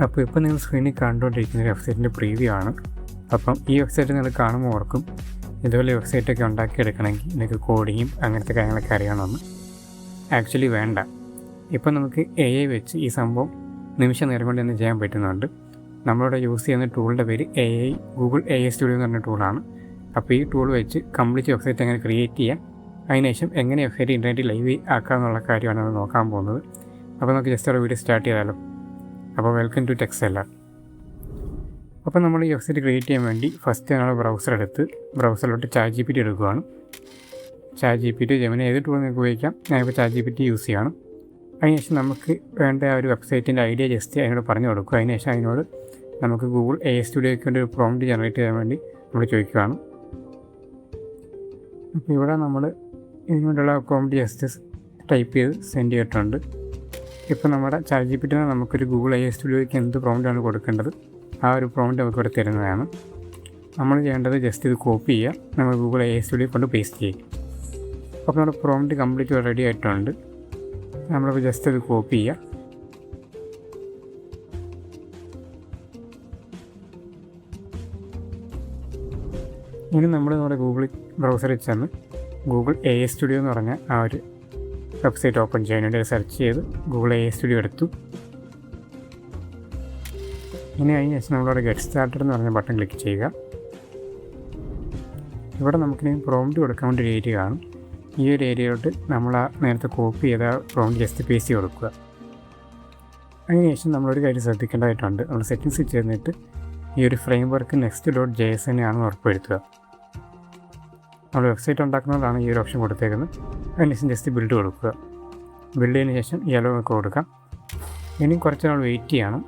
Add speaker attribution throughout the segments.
Speaker 1: അപ്പോൾ ഇപ്പോൾ നിങ്ങൾ സ്ക്രീനിൽ കണ്ടുകൊണ്ടിരിക്കുന്ന വെബ്സൈറ്റിൻ്റെ പ്രീവ്യൂ ആണ്. അപ്പം ഈ വെബ്സൈറ്റ് നിങ്ങൾ കാണുമ്പോൾ ഓർക്കും ഇതുപോലെ വെബ്സൈറ്റൊക്കെ ഉണ്ടാക്കിയെടുക്കണമെങ്കിൽ നിങ്ങൾക്ക് കോഡിങ്ങും അങ്ങനത്തെ കാര്യങ്ങളൊക്കെ അറിയണമെന്ന്. ആക്ച്വലി വേണ്ട. ഇപ്പം നമുക്ക് AI വെച്ച് ഈ സംഭവം നിമിഷ നേരം കൊണ്ട് തന്നെ ചെയ്യാൻ പറ്റുന്നുണ്ട്. നമ്മളിവിടെ യൂസ് ചെയ്യുന്ന ടൂളിൻ്റെ പേര് ഗൂഗിൾ AI സ്റ്റുഡിയോ എന്ന് പറഞ്ഞ ടൂളാണ്. അപ്പോൾ ഈ ടൂൾ വെച്ച് കംപ്ലീറ്റ് വെബ്സൈറ്റ് എങ്ങനെ ക്രിയേറ്റ് ചെയ്യാം, അതിനുശേഷം എങ്ങനെ വെബ്സൈറ്റ് ഇൻ്റർനെറ്റിൽ ലൈവ് ആക്കാമെന്നുള്ള കാര്യമാണ് നമ്മൾ നോക്കാൻ പോകുന്നത്. അപ്പോൾ നമുക്ക് ജസ്റ്റ് ഒരു വീഡിയോ സ്റ്റാർട്ട് ചെയ്താലോ. അപ്പോൾ വെൽക്കം ടു ടെക്സെല്ലർ. അപ്പോൾ നമ്മൾ ഈ വെബ്സൈറ്റ് ക്രിയേറ്റ് ചെയ്യാൻ വേണ്ടി ഫസ്റ്റ് നമ്മൾ ബ്രൗസർ എടുത്ത് ബ്രൗസറിലോട്ട് ChatGPT എടുക്കുകയാണ്. ChatGPT, ജെമിനി ഏത് ടൂൾ നിങ്ങൾക്ക് ഉപയോഗിക്കാം. ഞാനിപ്പോൾ ChatGPT യൂസ് ചെയ്യണം. അതിനുശേഷം നമുക്ക് വേണ്ട ഒരു വെബ്സൈറ്റിൻ്റെ ഐഡിയ ജസ്റ്റ് അതിനോട് പറഞ്ഞു കൊടുക്കുക. അതിനുശേഷം അതിനോട് നമുക്ക് ഗൂഗിൾ AI സ്റ്റുഡിയോയ്ക്ക് വേണ്ടി ഒരു പ്രോംപ്റ്റ് ജനറേറ്റ് ചെയ്യാൻ വേണ്ടി നമ്മൾ ചോദിക്കുകയാണ്. അപ്പോൾ ഇവിടെ നമ്മൾ ഇതിനോടുള്ള പ്രോംപ്റ്റ് ജസ്റ്റ് ടൈപ്പ് ചെയ്ത് സെൻഡ് ചെയ്തിട്ടുണ്ട്. ഇപ്പോൾ നമ്മുടെ ChatGPT നമുക്കൊരു ഗൂഗിൾ AI സ്റ്റുഡിയോയ്ക്ക് എന്ത് പ്രോംപ്റ്റാണ് കൊടുക്കേണ്ടത് ആ ഒരു പ്രോംപ്റ്റ് നമുക്ക് ഇവിടെ തരുന്നതാണ്. നമ്മൾ ചെയ്യേണ്ടത് ജസ്റ്റ് ഇത് കോപ്പി ചെയ്യുക, നമ്മൾ ഗൂഗിൾ AI സ്റ്റുഡിയോ കൊണ്ട് പേസ്റ്റ് ചെയ്യും. അപ്പോൾ നമ്മുടെ പ്രോംപ്റ്റ് കംപ്ലീറ്റ് റെഡി ആയിട്ടുണ്ട്. നമ്മളിപ്പോൾ ജസ്റ്റ് അത് കോപ്പി ചെയ്യുക. ഇനി നമ്മൾ നമ്മുടെ ഗൂഗിൾ ബ്രൗസറിൽ ചെന്ന് ഗൂഗിൾ AI സ്റ്റുഡിയോ എന്ന് പറഞ്ഞ ആ ഒരു വെബ്സൈറ്റ് ഓപ്പൺ ചെയ്യാൻ വേണ്ടി സെർച്ച് ചെയ്ത് ഗൂഗിൾ AI സ്റ്റുഡിയോ എടുത്തു. ഇനി അതിന് ശേഷം നമ്മളവിടെ ഗെറ്റ് സ്റ്റാർട്ടഡ് എന്ന് പറഞ്ഞ ബട്ടൺ ക്ലിക്ക് ചെയ്യുക. ഇവിടെ നമുക്കിനി പ്രോംപ്റ്റ് കൊടുക്കാൻ വേണ്ടി ഒരു ഏരിയ കാണും. ഈ ഒരു ഏരിയയിലോട്ട് നമ്മൾ ആ നേരത്തെ കോപ്പി ചെയ്ത പ്രോംപ്റ്റ് ജസ്റ്റ് പേസ്റ്റ് ചെയ്ത് കൊടുക്കുക. അതിനുശേഷം നമ്മളൊരു കാര്യം ശ്രദ്ധിക്കേണ്ടതായിട്ടുണ്ട്. നമ്മൾ സെറ്റിങ്സ് ചേർന്നിട്ട് ഈ ഒരു ഫ്രെയിം വർക്ക് next.js ആണെന്ന് ഉറപ്പുവരുത്തുക. നമ്മൾ വെബ്സൈറ്റ് ഉണ്ടാക്കുന്നതാണ് ഈ ഒരു ഓപ്ഷൻ കൊടുത്തേക്കുന്നത്. അതിനുശേഷം ജസ്റ്റ് ബിൽഡ് കൊടുക്കുക. ബിൽഡ് ചെയ്തതിന് ശേഷം യെല്ലോ ഒക്കെ കൊടുക്കാം. ഇനി കുറച്ച് നാൾ വെയിറ്റ് ചെയ്യണം.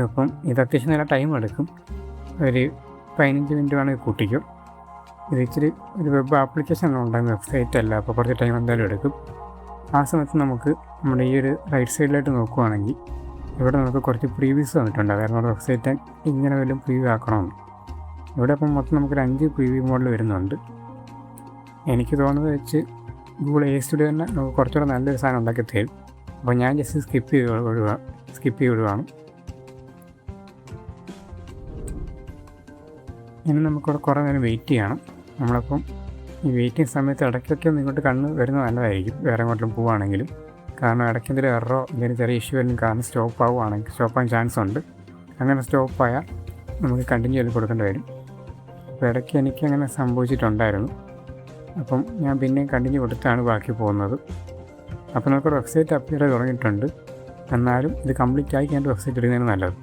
Speaker 1: അപ്പം ഇത് അത്യാവശ്യം നല്ല ടൈം എടുക്കും. ഒരു 15 മിനിറ്റ് വേണമെങ്കിൽ കൂട്ടിക്കും. ഇത് ഇച്ചിരി ഒരു വെബ് ആപ്ലിക്കേഷൻ ഉണ്ടാകുന്ന വെബ്സൈറ്റ് അല്ല, അപ്പോൾ കുറച്ച് ടൈം എന്തായാലും എടുക്കും. ആ സമയത്ത് നമുക്ക് നമ്മുടെ ഈ ഒരു റൈറ്റ് സൈഡിലായിട്ട് നോക്കുകയാണെങ്കിൽ ഇവിടെ നമുക്ക് കുറച്ച് പ്രീവ്യൂസ് വന്നിട്ടുണ്ട്. കാരണം നമ്മുടെ വെബ്സൈറ്റ് ഇങ്ങനെ വല്ലതും പ്രീവ്യൂ ആക്കണമെന്ന്. ഇവിടെ അപ്പം മൊത്തം നമുക്കൊരു 5 പ്രീവ്യൂ മോഡൽ വരുന്നുണ്ട്. എനിക്ക് തോന്നുന്നത് വെച്ച് ഗൂഗിൾ AI സ്റ്റുഡിയോ തന്നെ നമുക്ക് കുറച്ചുകൂടെ നല്ലൊരു സാധനം ഉണ്ടാക്കി തരും. അപ്പോൾ ഞാൻ ജസ്റ്റ് സ്കിപ്പ് ചെയ്ത് വിടുകയാണ്. ഇനി നമുക്കിവിടെ കുറേ നേരം വെയിറ്റ് ചെയ്യണം. നമ്മളപ്പം ഈ വെയിറ്റിംഗ് സമയത്ത് ഇടയ്ക്കൊക്കെ ഇങ്ങോട്ട് കണ്ണ് വരുന്നത് നല്ലതായിരിക്കും, വേറെ എങ്ങോട്ടും പോവുകയാണെങ്കിലും. കാരണം ഇടയ്ക്ക് എന്തെങ്കിലും എററോ എന്തെങ്കിലും ചെറിയ ഇഷ്യൂ വരും, കാരണം സ്റ്റോപ്പാകാൻ ചാൻസ് ഉണ്ട്. അങ്ങനെ സ്റ്റോപ്പായാൽ നമുക്ക് കണ്ടിന്യൂ ചെയ്ത് കൊടുക്കേണ്ടി വരും. അപ്പോൾ ഇടയ്ക്ക് എനിക്കങ്ങനെ സംഭവിച്ചിട്ടുണ്ടായിരുന്നു. അപ്പം ഞാൻ പിന്നെയും കണ്ടിന്യൂ കൊടുത്താണ് ബാക്കി പോകുന്നത്. അപ്പോൾ നമുക്കൊരു വെബ്സൈറ്റ് അപ്ഡേറ്റ് ചെയ്ത് തുടങ്ങിയിട്ടുണ്ട്. എന്നാലും ഇത് കംപ്ലീറ്റ് ആയി കഴിഞ്ഞിട്ട് വെബ്സൈറ്റ് ഇടുന്നതിന് നല്ലത്.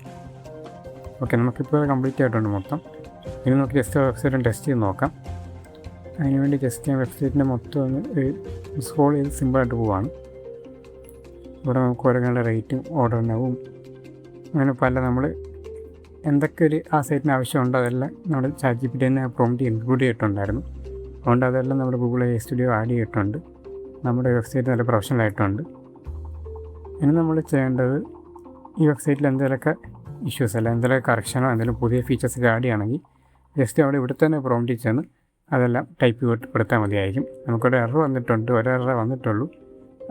Speaker 1: ഓക്കെ, നമുക്കിപ്പോൾ കംപ്ലീറ്റ് ആയിട്ടുണ്ട് മൊത്തം. ഇനി നമുക്ക് ജസ്റ്റ് വെബ്സൈറ്റ് ടെസ്റ്റ് ചെയ്ത് നോക്കാം. അതിനുവേണ്ടി ജസ്റ്റ് ഞാൻ വെബ്സൈറ്റിൻ്റെ മൊത്തം ഒന്ന് സ്ക്രോൾ ചെയ്ത് സിമ്പിളായിട്ട് പോവാണ്. ഇവിടെ നമുക്ക് ഓരോങ്ങളുടെ റേറ്റും ഓർഡറിനവും അങ്ങനെ പല നമ്മൾ എന്തൊക്കെ ഒരു ആ സൈറ്റിന് ആവശ്യമുണ്ടോ അതെല്ലാം നമ്മൾ ChatGPT തന്നെ പ്രോംപ്റ്റ് ഇൻക്ലൂഡ് ചെയ്തിട്ടുണ്ടായിരുന്നു. അതുകൊണ്ട് അതെല്ലാം നമ്മുടെ ഗൂഗിൾ AI സ്റ്റുഡിയോ ആഡ് ചെയ്തിട്ടുണ്ട്. നമ്മുടെ വെബ്സൈറ്റ് നല്ല പ്രൊഫഷണലായിട്ടുണ്ട്. ഇനി നമ്മൾ ചെയ്യേണ്ടത് ഈ വെബ്സൈറ്റിൽ എന്തെങ്കിലുമൊക്കെ ഇഷ്യൂസ് അല്ല എന്തെങ്കിലും കറക്ഷനോ എന്തെങ്കിലും പുതിയ ഫീച്ചേഴ്സൊക്കെ ആഡ് ചെയ്യുകയാണെങ്കിൽ ജസ്റ്റ് അവിടെ ഇവിടെ തന്നെ പ്രോംപ്റ്റ് ചെന്ന് അതെല്ലാം ടൈപ്പ് ചെയ്തിട്ട് മതിയായിരിക്കും. നമുക്കിവിടെ എറർ വന്നിട്ടുണ്ട്, എറർ വന്നിട്ടുള്ളൂ.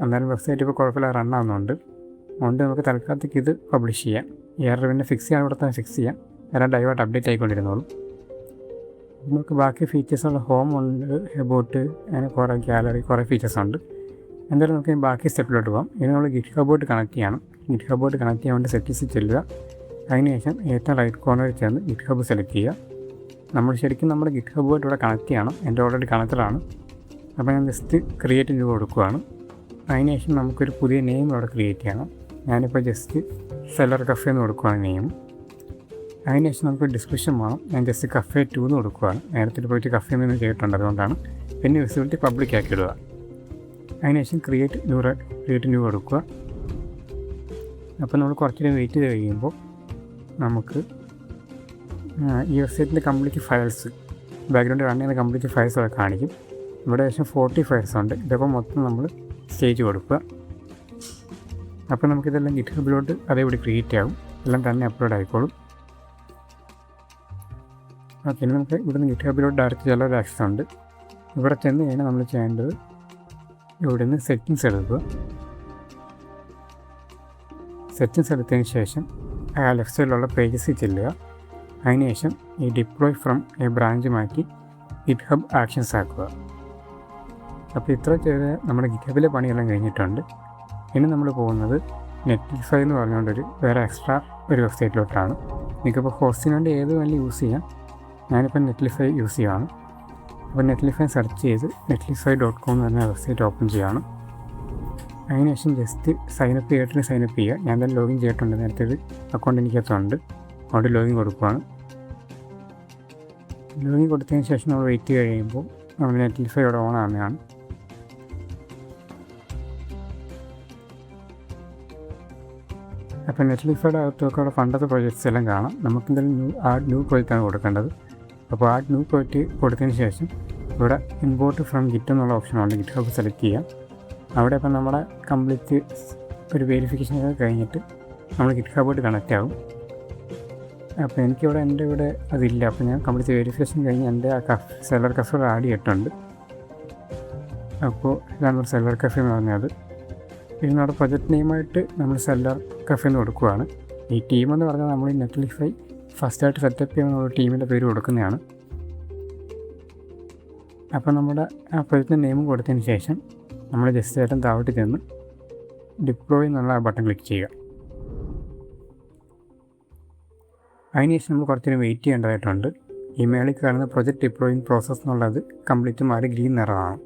Speaker 1: എന്നാലും വെബ്സൈറ്റ് ഇപ്പോൾ കുഴപ്പമില്ല, റണ്ണാകുന്നുണ്ട്. അതുകൊണ്ട് നമുക്ക് തൽക്കാലത്തേക്ക് ഇത് പബ്ലിഷ് ചെയ്യാം. ഈ എറർ പിന്നെ ഫിക്സ് ചെയ്യാൻ ഇവിടെ തന്നെ ഫിക്സ് ചെയ്യാം. എല്ലാം ഡൈവായിട്ട് അപ്ഡേറ്റ് ആയിക്കൊണ്ടിരുന്നോളും. നമുക്ക് ബാക്കി ഫീച്ചേഴ്സുള്ള ഹോം ഉണ്ട്, എബോട്ട്, അങ്ങനെ കുറേ ഗാലറി, കുറേ ഫീച്ചേഴ്സ് ഉണ്ട്. എന്തായാലും നമുക്ക് ബാക്കി സ്റ്റെപ്പിലോട്ട് പോകാം. ഇനി നമ്മൾ GitHub കണക്ട് ചെയ്യണം. GitHub കണക്ട് ചെയ്യാൻ വേണ്ടി സെറ്റിങ്സിൽ ചെല്ലുക. അതിനുശേഷം ഏറ്റവും റൈറ്റ് കോർണറിൽ ചേർന്ന് GitHub സെലക്ട് ചെയ്യുക. നമ്മൾ ശരിക്കും നമ്മുടെ GitHub ഇവിടെ കണക്ട് ചെയ്യണം. എൻ്റെ ഓൾറെഡി കണക്റ്റഡാണ്. അപ്പോൾ ഞാൻ ജസ്റ്റ് ക്രിയേറ്റ് ന്യൂ കൊടുക്കുകയാണ്. അതിനുശേഷം നമുക്കൊരു പുതിയ നെയിം ഇവിടെ ക്രിയേറ്റ് ചെയ്യണം. ഞാനിപ്പോൾ ജസ്റ്റ് സെല്ലർ കഫേ എന്ന് കൊടുക്കുകയാണ് നെയിം. അതിനുശേഷം നമുക്ക് ഡിസ്ക്രിപ്ഷൻ വേണം. ഞാൻ ജസ്റ്റ് കഫേ 2 എന്ന് കൊടുക്കുകയാണ്. നേരത്തെ പോയിട്ട് കഫേ എന്ന് ചെയ്തിട്ടുണ്ട്, അതുകൊണ്ടാണ്. പിന്നെ വിസിബിലിറ്റി പബ്ലിക് ആക്കി ഇടുക. അതിനുശേഷം ക്രിയേറ്റ് ന്യൂ കൊടുക്കുക. അപ്പോൾ നമ്മൾ കുറച്ച് നേരം വെയിറ്റ് ചെയ്ത് കഴിയുമ്പോൾ നമുക്ക് ഈ വെബ്സൈറ്റിൻ്റെ കംപ്ലീറ്റ് ഫയൽസ് ബാക്ക്ഗ്രൗണ്ടിൽ റൺ ചെയ്യുന്ന കംപ്ലീറ്റ് ഫയൽസ് ഒക്കെ കാണിക്കും. ഇവിടെ ഏകദേശം 40 ഫയൽസ് ഉണ്ട്. ഇതപ്പോൾ മൊത്തം നമ്മൾ സ്റ്റേജ് കൊടുക്കുക. അപ്പോൾ നമുക്കിതെല്ലാം GitHubലോട്ട് അതേപടി ക്രിയേറ്റ് ആകും. എല്ലാം തന്നെ അപ്ലോഡ് ആയിക്കോളും. ഓക്കെ, ഇനി നമുക്ക് ഇവിടുന്ന് GitHubലോട്ട് ഡയറക്റ്റ് ചിലൊരു ആക്സസ് ഉണ്ട്. ഇവിടെ ചെന്ന് കഴിഞ്ഞാൽ നമ്മൾ ചെയ്യേണ്ടത് ഇവിടെ നിന്ന് സെറ്റിങ്സ് എടുക്കുക. സെറ്റിങ്സ് എടുത്തതിന് ശേഷം ലെഫ്റ്റ് സൈഡിലുള്ള പേജസിൽ ചെല്ലുക. അതിനുശേഷം ഈ ഡിപ്ലോയ് ഫ്രം എ ബ്രാഞ്ച് മാറ്റി ഗിറ്റ്ഹബ് ആക്ഷൻസ് ആക്കുക. അപ്പോൾ ഇത്ര ചെയ്ത് നമ്മുടെ ഗിറ്റ്ഹബിലെ പണിയെല്ലാം കഴിഞ്ഞിട്ടുണ്ട്. ഇനി നമ്മൾ പോകുന്നത് നെറ്റ്ലിഫൈ എന്ന് പറഞ്ഞുകൊണ്ടൊരു വേറെ എക്സ്ട്രാ ഒരു വെബ്സൈറ്റിലോട്ടാണ്. നിങ്ങൾക്കിപ്പോൾ ഹോസ്റ്റിന് വേണ്ടി ഏത് വേണമെങ്കിലും യൂസ് ചെയ്യാം. ഞാനിപ്പോൾ നെറ്റ്ലിഫൈ യൂസ് ചെയ്യുകയാണ്. അപ്പോൾ നെറ്റ്ലിഫൈ സെർച്ച് ചെയ്ത് netlify.com എന്ന് പറഞ്ഞ വെബ്സൈറ്റ് ഓപ്പൺ ചെയ്യുകയാണ്. അതിനുശേഷം ജസ്റ്റ് സൈനപ്പ് ചെയ്തിട്ട് സൈനപ്പ് ചെയ്യുക. ഞാൻ തന്നെ ലോഗിൻ ചെയ്തിട്ടുണ്ട്, നേരത്തെ ഒരു അക്കൗണ്ട് എനിക്കകത്തുണ്ട്. അവിടെ ലോഗിൻ കൊടുക്കുകയാണ്. ലോഗിൻ കൊടുത്തതിന് ശേഷം നമ്മൾ വെയിറ്റ് കഴിയുമ്പോൾ നമ്മൾ നെറ്റ്ലിഫൈ ഇവിടെ ഓൺ ആവുന്നതാണ്. അപ്പോൾ നെറ്റ്ലിഫൈയുടെ അകത്തൊക്കെ അവിടെ പണ്ടത്തെ പ്രോജക്ട്സ് എല്ലാം കാണാം. നമുക്കെന്തായാലും ആഡ് ന്യൂ പ്രോജക്റ്റാണ് കൊടുക്കേണ്ടത്. അപ്പോൾ ആഡ് ന്യൂ പ്രോജക്റ്റ് കൊടുത്തതിന് ശേഷം ഇവിടെ ഇമ്പോർട്ട് ഫ്രം ഗിറ്റ് എന്നുള്ള ഓപ്ഷനുണ്ട്. ഗിറ്റ് ഹബ് സെലക്ട് ചെയ്യാം. അവിടെ ഇപ്പം നമ്മുടെ കംപ്ലീറ്റ് ഒരു വെരിഫിക്കേഷൻ ഒക്കെ കഴിഞ്ഞിട്ട് നമ്മൾ ഗിറ്റ് ഹബോട്ട് കണക്റ്റ് ആകും. അപ്പോൾ എനിക്കിവിടെ എൻ്റെ ഇവിടെ അതില്ല. അപ്പോൾ ഞാൻ കംപ്ലീറ്റ് വെരിഫിക്കേഷൻ കഴിഞ്ഞ് എൻ്റെ ആ സെല്ലർ കഫേ ആഡ് ചെയ്തിട്ടുണ്ട്. അപ്പോൾ ഇതാണ് ഒരു സെല്ലർ കഫേ എന്ന് പറഞ്ഞത്. പിന്നെ നമ്മുടെ പ്രൊജക്റ്റ് നെയിമായിട്ട് നമ്മൾ സെല്ലർ കഫേ എന്ന് കൊടുക്കുകയാണ്. ഈ ടീമെന്ന് പറഞ്ഞാൽ നമ്മൾ ഈ നെറ്റ്ലിഫൈ ഫസ്റ്റായിട്ട് സെറ്റപ്പ് ചെയ്യുന്ന ടീമിൻ്റെ പേര് കൊടുക്കുന്നതാണ്. അപ്പോൾ നമ്മുടെ ആ പ്രൊജക്റ്റിൻ്റെ നെയിമും കൊടുത്തതിന് ശേഷം നമ്മൾ ജസ്റ്റ് ആയിട്ടും താഴോട്ട് ചെന്ന് ഡിപ്ലോയ് എന്നുള്ള ആ ബട്ടൺ ക്ലിക്ക് ചെയ്യുക. അതിനുശേഷം നമ്മൾ കുറച്ചൊരു വെയിറ്റ് ചെയ്യേണ്ടതായിട്ടുണ്ട്. ഈ മേളിൽ കാണുന്ന പ്രൊജക്റ്റ് ഡിപ്ലോയിങ് പ്രോസസ്സ് എന്നുള്ളത് കംപ്ലീറ്റ് മാറി ഗ്രീൻ നിറമാണ്.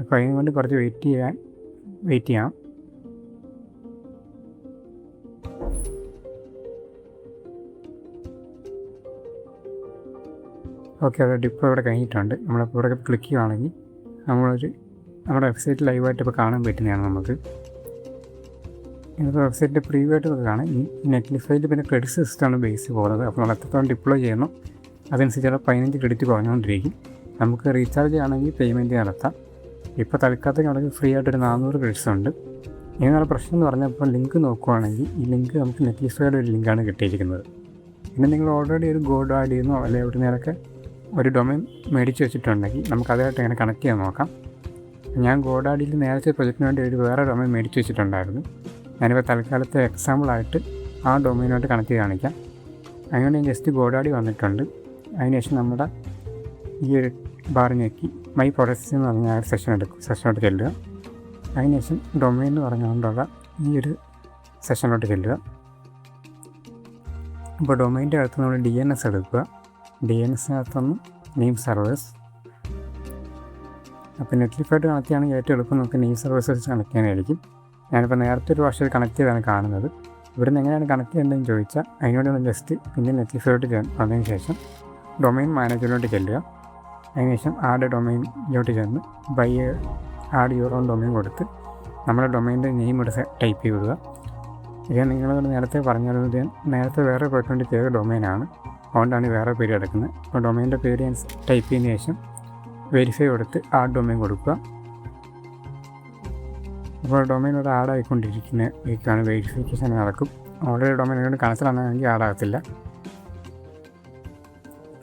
Speaker 1: അപ്പോൾ അതിന് വേണ്ടി കുറച്ച് വെയിറ്റ് ചെയ്യാം. ഓക്കെ, അത് ഡിപ്ലോ ഇവിടെ കഴിഞ്ഞിട്ടുണ്ട്. നമ്മളിപ്പോൾ ഇവിടെ ക്ലിക്ക് ചെയ്യുകയാണെങ്കിൽ നമ്മുടെ വെബ്സൈറ്റ് ലൈവായിട്ട് ഇപ്പോൾ കാണാൻ പറ്റുന്നതാണ് നമുക്ക്. ഇന്നത്തെ വെബ്സൈറ്റിൻ്റെ പ്രീവ്യൂ ആയിട്ട് നമുക്ക് കാണാം. ഈ നെറ്റ്ലിഫൈയിൽ പിന്നെ ക്രെഡിറ്റ് സിസ്റ്റമാണ് ബേസ് പോകുന്നത്. അപ്പോൾ നമ്മൾ എത്രത്തോളം ഡിപ്ലോയ് ചെയ്യണം അതനുസരിച്ച് 15 ക്രെഡിറ്റ് കുറഞ്ഞുകൊണ്ടിരിക്കും. നമുക്ക് റീചാർജ് ചെയ്യണമെങ്കിൽ പേയ്മെൻറ്റ് നടത്താം. ഇപ്പോൾ തൽക്കാലത്തേക്ക് നമുക്ക് ഫ്രീ ആയിട്ടൊരു 400 ക്രെഡിറ്റ്സ് ഉണ്ട്. ഇതിനുള്ള പ്രശ്നം എന്ന് പറഞ്ഞാൽ ഇപ്പോൾ ലിങ്ക് നോക്കുവാണെങ്കിൽ ഈ ലിങ്ക് നമുക്ക് നെറ്റ്ലിഫൈയുടെ ഒരു ലിങ്കാണ് കിട്ടിയിരിക്കുന്നത്. പിന്നെ നിങ്ങൾ ഓൾറെഡി ഒരു ഗോഡ് ആഡ് ചെയ്യുന്നോ അല്ലെങ്കിൽ എവിടെ നിന്നൊക്കെ ഒരു ഡൊമൈൻ മേടിച്ച് വെച്ചിട്ടുണ്ടെങ്കിൽ നമുക്ക് അതായിട്ട് എങ്ങനെ കണക്ട് ചെയ്യാൻ നോക്കാം. ഞാൻ ഗോഡാഡിയിൽ നേരത്തെ പ്രൊജക്റ്റിന് വേണ്ടി ഒരു വേറെ ഡൊമൈൻ മേടിച്ച് വെച്ചിട്ടുണ്ടായിരുന്നു. ഞാനിപ്പോൾ തൽക്കാലത്തെ എക്സാമ്പിളായിട്ട് ആ ഡൊമൈനായിട്ട് കണക്ട് ചെയ്ത് കാണിക്കാം. അതിനുവേണ്ടി ഞാൻ ജസ്റ്റ് ഗോഡാഡി വന്നിട്ടുണ്ട്. അതിനുശേഷം നമ്മുടെ ഈ ഒരു ബാർ ഞെക്കി മൈ പ്രൊഡക്ട്സ് എന്ന് പറഞ്ഞ ആ ഒരു സെഷനോട്ട് ചെല്ലുക. അതിനുശേഷം ഡൊമൈൻ എന്ന് പറഞ്ഞുകൊണ്ടുള്ള ഈ ഒരു സെഷനോട്ട് ചെല്ലുക. അപ്പോൾ ഡൊമൈൻ്റെ അകത്ത് നമ്മൾ DNS എടുക്കുക. DNSനകത്തുനിന്ന് നെയിം സർവേഴ്സ്. അപ്പോൾ നെറ്റ്ലിഫൈഡ് കണക്ട് ചെയ്യുകയാണെങ്കിൽ ഏറ്റവും എളുപ്പം നമുക്ക് നെയിം സർവേഴ്സ് വെച്ച് കണക്ട് ചെയ്യാനായിരിക്കും. ഞാനിപ്പോൾ നേരത്തെ ഒരു വർഷം കണക്ട് ചെയ്താണ് കാണുന്നത്. ഇവിടെ നിന്ന് എങ്ങനെയാണ് കണക്ട് ചെയ്യേണ്ടതെന്ന് ചോദിച്ചാൽ അതിനോട് ഒന്ന് ജസ്റ്റ് പിന്നെ നെറ്റ്ലിഫൈഡ് വന്നതിന് ശേഷം ഡൊമൈൻ മാനേജറിലോട്ട് ചെല്ലുക. അതിനുശേഷം ആഡ് ഡൊമൈനിലോട്ട് ചെന്ന് ആഡ് യുവർ ഓൺ ഡൊമൈൻ കൊടുത്ത് നമ്മുടെ ഡൊമൈൻ്റെ നെയിം ഇവിടെ ടൈപ്പ് ചെയ്ത്. ഇത് നിങ്ങളോട് നേരത്തെ പറഞ്ഞത് നേരത്തെ വേറെ പോയിക്കൊണ്ട് ചെയ്ത ഡൊമൈനാണ്, അതുകൊണ്ടാണ് വേറെ പേര് കിടക്കുന്നത്. അപ്പോൾ ഡൊമൈൻ്റെ പേര് ഞാൻ ടൈപ്പ് ചെയ്തതിന് ശേഷം വെരിഫൈ കൊടുത്ത് ആഡ് ഡൊമൈൻ കൊടുക്കുക. അപ്പോൾ ഡൊമൈനോട് ആഡ് ആയിക്കൊണ്ടിരിക്കുന്നതാണ് വെരിഫിക്കേഷൻ നടക്കും. ഓൾറെഡി ഡൊമൈനോട് കണക്റ്റാണെങ്കിൽ ആഡാകത്തില്ല.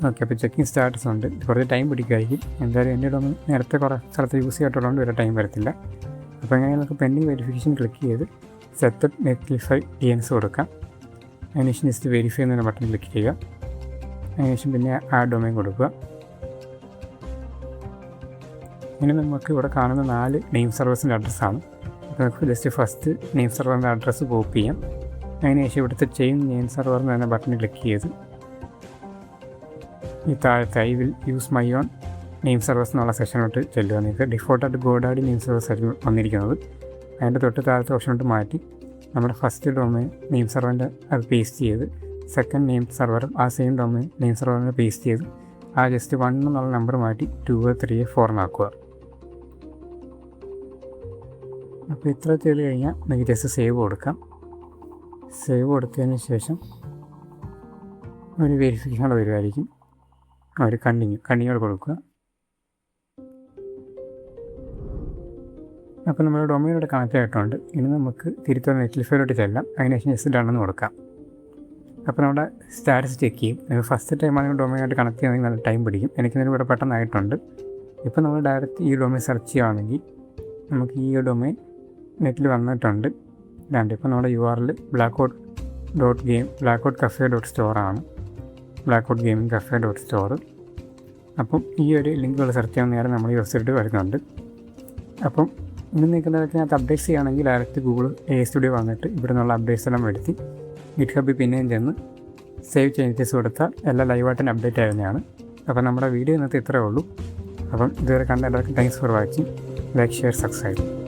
Speaker 1: ഓക്കെ, അപ്പോൾ ചെക്കിങ് സ്റ്റാറ്റസ് ഉണ്ട്. കുറച്ച് ടൈം പിടിക്കുമായിരിക്കും. എന്തായാലും എൻ്റെ ഡൊമൈൻ നേരത്തെ കുറേ സ്ഥലത്ത് യൂസ് ചെയ്തിട്ടുള്ളതുകൊണ്ട് വരെ ടൈം വരത്തില്ല. അപ്പോൾ എങ്ങനെ നമുക്ക് പെൻഡിങ് വെരിഫിക്കേഷൻ ക്ലിക്ക് ചെയ്ത് സെറ്റപ്പ് നെറ്റ്ലിഫൈ DNS കൊടുക്കാം. അതിനുശേഷം ജസ്റ്റ് വെരിഫൈ എന്ന ബട്ടൺ ക്ലിക്ക് ചെയ്യുക. അതിനുശേഷം പിന്നെ ആഡ് ഡൊമൈൻ കൊടുക്കുക. ഇനി നമുക്ക് ഇവിടെ കാണുന്ന 4 നെയിം സർവേഴ്സിൻ്റെ അഡ്രസ്സാണ്. അപ്പോൾ നമുക്ക് ജസ്റ്റ് ഫസ്റ്റ് നെയിം സർവറിൻ്റെ അഡ്രസ്സ് കോപ്പി ചെയ്യാം. അതിനുശേഷം ഇവിടുത്തെ ചേഞ്ച് നെയിം സർവർ എന്ന് പറഞ്ഞ ബട്ടൺ ക്ലിക്ക് ചെയ്ത് ഈ താഴത്തെ I will use my own name surveyors എന്നുള്ള സെക്ഷനോട്ട് ചെല്ലുക. നിങ്ങൾക്ക് ഡിഫോൾട്ടായിട്ട് ഗോഡാഡി നെയിം സർവേഴ്സ് ആയിരിക്കും വന്നിരിക്കുന്നത്. അതിൻ്റെ തൊട്ട് താഴത്തെ ഓപ്ഷനോട്ട് മാറ്റി നമ്മുടെ ഫസ്റ്റ് ഡൊമൈൻ നെയിം സർവറിൻ്റെ അത് പേസ്റ്റ് ചെയ്ത് സെക്കൻഡ് നെയിം സർവർ ആ സെയിം ഡൊമൈൻ നെയിം സർവറിനെ പേസ്റ്റ് ചെയ്ത് ആ ജസ്റ്റ് 1 എന്നുള്ള നമ്പർ മാറ്റി 2, 3, 4 എന്നാക്കുക. അപ്പോൾ ഇത്ര ചെയ്ത് കഴിഞ്ഞാൽ നിങ്ങൾക്ക് ജസ്റ്റ് സേവ് കൊടുക്കാം. സേവ് കൊടുത്തതിന് ശേഷം ഒരു വെരിഫിക്കേഷൻ വരുമായിരിക്കും. ഒരു കണ്ടിന്യൂ കൊടുക്കുക. അപ്പോൾ നമ്മുടെ ഡൊമൈനോട് കണക്റ്റ് ആയിട്ടുണ്ട്. ഇനി നമുക്ക് തിരിച്ചുള്ള നെറ്റ്ലിഫൈയിലോട്ട് ചെല്ലാം. അതിനുശേഷം ജസ്റ്റ് ഡണ്ണെന്ന് കൊടുക്കാം. അപ്പോൾ നമ്മുടെ സ്റ്റാറ്റസ് ചെക്ക് ചെയ്യും. ഫസ്റ്റ് ടൈം ആണെങ്കിൽ ഡൊമൈനായിട്ട് കണക്ട് ചെയ്യണമെങ്കിൽ നല്ല ടൈം പിടിക്കും. എനിക്കിതിന് ഇവിടെ പെട്ടെന്നായിട്ടുണ്ട്. ഇപ്പോൾ നമ്മൾ ഡയറക്റ്റ് ഈ ഡൊമൈൻ സെർച്ച് ചെയ്യുകയാണെങ്കിൽ നമുക്ക് ഈ ഡൊമൈൻ നെറ്റിൽ വന്നിട്ടുണ്ട്. ഇതാണ്ട് ഇപ്പോൾ നമ്മുടെ URL blackcoat.cafe.store ആണ്. blackcoatgamingcafe.store. അപ്പം ഈ ഒരു ലിങ്കുകൾ സെർച്ച് ചെയ്യുന്ന നേരം നമ്മൾ ഈ വെബ്സൈറ്റ് വരുന്നുണ്ട്. അപ്പം ഇന്ന് നിൽക്കുന്നതിനകത്ത് അപ്ഡേറ്റ്സ് ചെയ്യുകയാണെങ്കിൽ ഡയറക്റ്റ് ഗൂഗിൾ AI സ്റ്റുഡിയോ വന്നിട്ട് ഇവിടെ നിന്നുള്ള അപ്ഡേറ്റ്സ് എല്ലാം വരുത്തി ഗിറ്റ്ഹബിൽ പിന്നെയും ചെന്ന് സേവ് ചേഞ്ചസ് കൊടുത്താൽ എല്ലാം ലൈവായിട്ട് അപ്ഡേറ്റ് ആയിരുന്നതാണ്. അപ്പം നമ്മുടെ വീഡിയോ ഇന്നത്തെ ഇത്രയേ ഉള്ളൂ. അപ്പം ഇതുവരെ കണ്ട എല്ലാവർക്കും thanks for watching. Like, share, subscribe.